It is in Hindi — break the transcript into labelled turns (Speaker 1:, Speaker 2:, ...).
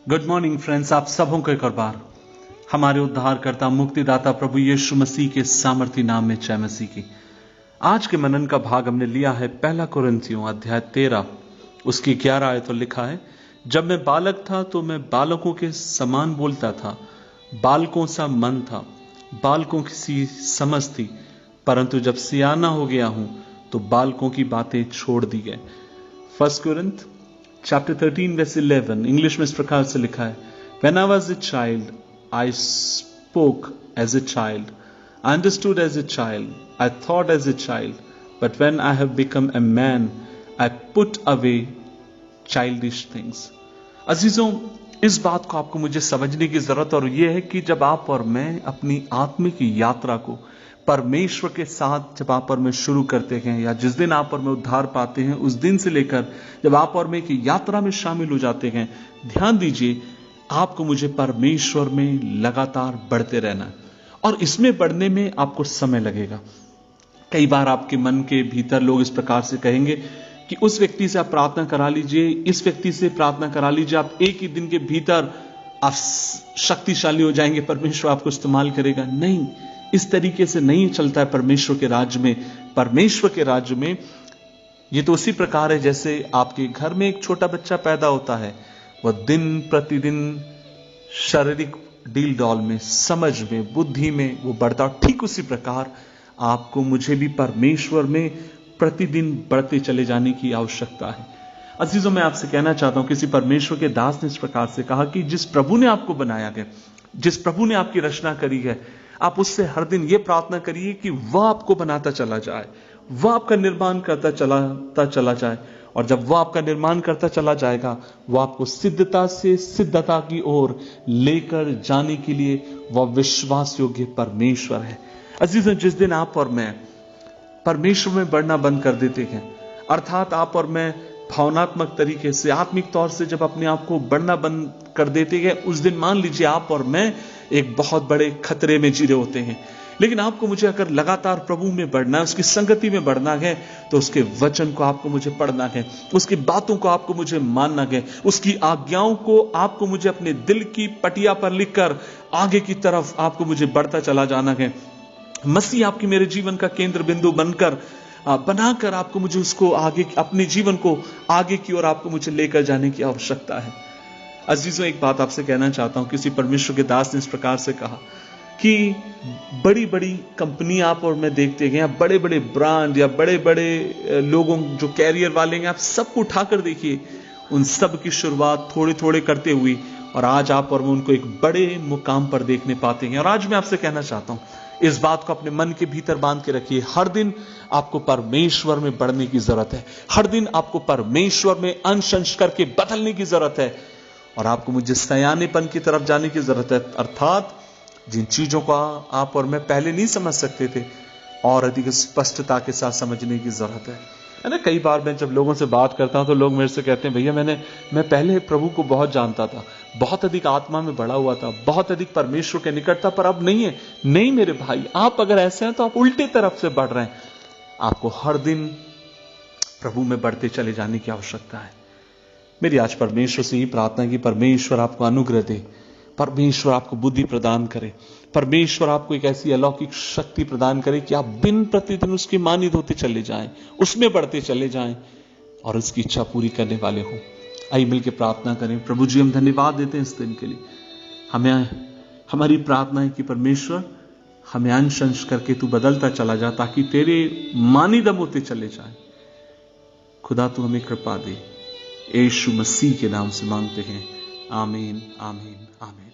Speaker 1: गुड मॉर्निंग फ्रेंड्स, आप सबों को एक और बार हमारे उद्धारकर्ता मुक्तिदाता प्रभु यीशु मसीह के सामर्थी नाम में जय मसीह की। आज के मनन का भाग हमने लिया है पहला कुरिन्थियों अध्याय 13 उसकी 11 आयत पर लिखा है, जब मैं बालक था तो मैं बालकों के समान बोलता था, बालकों सा मन था, बालकों की सी समझ थी, परंतु जब सियाना हो गया हूं तो बालकों की बातें छोड़ दी गए। First Corinth Chapter 13 verse 11 English में इस प्रकार से लिखा है, When I was a child, I spoke as a child, I understood as a child, I thought as a child, but when I have become a man, I put away childish things. अजीजों, इस बात को आपको मुझे समझने की जरूरत और यह है कि जब आप और मैं अपनी आत्मिक यात्रा को परमेश्वर के साथ जब आप और मैं शुरू करते हैं या जिस दिन आप और मैं उद्धार पाते हैं उस दिन से लेकर जब आप और मैं एक यात्रा में शामिल हो जाते हैं, ध्यान दीजिए आपको मुझे परमेश्वर में लगातार बढ़ते रहना है और इसमें बढ़ने में आपको समय लगेगा। कई बार आपके मन के भीतर लोग इस प्रकार से कहेंगे कि उस व्यक्ति से आप प्रार्थना करा लीजिए, इस व्यक्ति से प्रार्थना करा लीजिए, आप एक ही दिन के भीतर आप शक्तिशाली हो जाएंगे, परमेश्वर आपको इस्तेमाल करेगा। नहीं, इस तरीके से नहीं चलता है परमेश्वर के राज्य में। परमेश्वर के राज्य में ये तो उसी प्रकार है जैसे आपके घर में एक छोटा बच्चा पैदा होता है, वह दिन प्रतिदिन शारीरिक डील डॉल में, समझ में, बुद्धि में वो बढ़ता। ठीक उसी प्रकार आपको मुझे भी परमेश्वर में प्रतिदिन बढ़ते चले जाने की आवश्यकता है। अजीजों, मैं आपसे कहना चाहता हूं, किसी परमेश्वर के दास ने इस प्रकार से कहा कि जिस प्रभु ने आपको बनाया है, जिस प्रभु ने आपकी रचना करी है, आप उससे हर दिन यह प्रार्थना करिए कि वह आपको बनाता चला जाए, वह आपका निर्माण करता चला जाए, और जब वह आपका निर्माण करता चला जाएगा, वह आपको सिद्धता से सिद्धता की ओर लेकर जाने के लिए वह विश्वास योग्य परमेश्वर है। अजीजों, जिस दिन आप और मैं परमेश्वर में बढ़ना बंद कर देते हैं, अर्थात आप और मैं भावनात्मक तरीके से, आत्मिक तौर से जब अपने आप को बढ़ना बंद कर देते हैं, उस दिन मान लीजिए आप और मैं एक बहुत बड़े खतरे में जी रहे होते हैं। लेकिन आपको मुझे अगर लगातार प्रभु में बढ़ना है, उसकी संगति में बढ़ना है, तो उसके वचन को आपको मुझे पढ़ना है, उसकी बातों को आपको मुझे मानना है, उसकी आज्ञाओं को आपको मुझे अपने दिल की पटिया पर लिखकर आगे की तरफ आपको मुझे बढ़ता चला जाना है। मसीह आपकी मेरे जीवन का केंद्र बिंदु बनाकर आपको मुझे उसको आगे, अपने जीवन को आगे की ओर आपको मुझे लेकर जाने की आवश्यकता है। अजीजों, एक बात आपसे कहना चाहता हूं, किसी परमेश्वर के दास ने इस प्रकार से कहा कि बड़ी बड़ी कंपनी आप और मैं देखते हैं, बड़े बड़े ब्रांड या बड़े बड़े लोगों जो कैरियर वाले हैं, आप सबको उठाकर देखिए, उन सब की शुरुआत थोड़े थोड़े करते हुए और आज आप और मैं उनको एक बड़े मुकाम पर देखने पाते हैं। और आज मैं आपसे कहना चाहता हूं, इस बात को अपने मन के भीतर बांध के रखिए, हर दिन आपको परमेश्वर में बढ़ने की जरूरत है, हर दिन आपको परमेश्वर में अंश अंश करके बदलने की जरूरत है और आपको मुझे सयानेपन की तरफ जाने की जरूरत है, अर्थात जिन चीजों को आप और मैं पहले नहीं समझ सकते थे और अधिक स्पष्टता के साथ समझने की जरूरत है ना। कई बार मैं जब लोगों से बात करता हूं तो लोग मेरे से कहते हैं, भैया मैं पहले प्रभु को बहुत जानता था, बहुत अधिक आत्मा में बढ़ा हुआ था, बहुत अधिक परमेश्वर के निकट था, पर अब नहीं है। नहीं मेरे भाई, आप अगर ऐसे हैं तो आप उल्टे तरफ से बढ़ रहे हैं। आपको हर दिन प्रभु में बढ़ते चले जाने की आवश्यकता है। मेरी आज परमेश्वर से ही प्रार्थना कि परमेश्वर आपको अनुग्रह दे, परमेश्वर आपको बुद्धि प्रदान करे, परमेश्वर आपको एक ऐसी अलौकिक शक्ति प्रदान करे कि आप दिन प्रतिदिन उसकी मानित होते चले जाएं, उसमें बढ़ते चले जाएं और उसकी इच्छा पूरी करने वाले हो। आइए मिलकर प्रार्थना करें। प्रभु जी, हम धन्यवाद देते हैं इस दिन के लिए। हमारी प्रार्थना है कि परमेश्वर हमें अंश अंश करके तू बदलता चला जा, ताकि तेरे मानिदम होते चले जाए। खुदा तू हमें कृपा दे, यीशु मसीह के नाम से मांगते हैं, आमीन आमीन आमीन।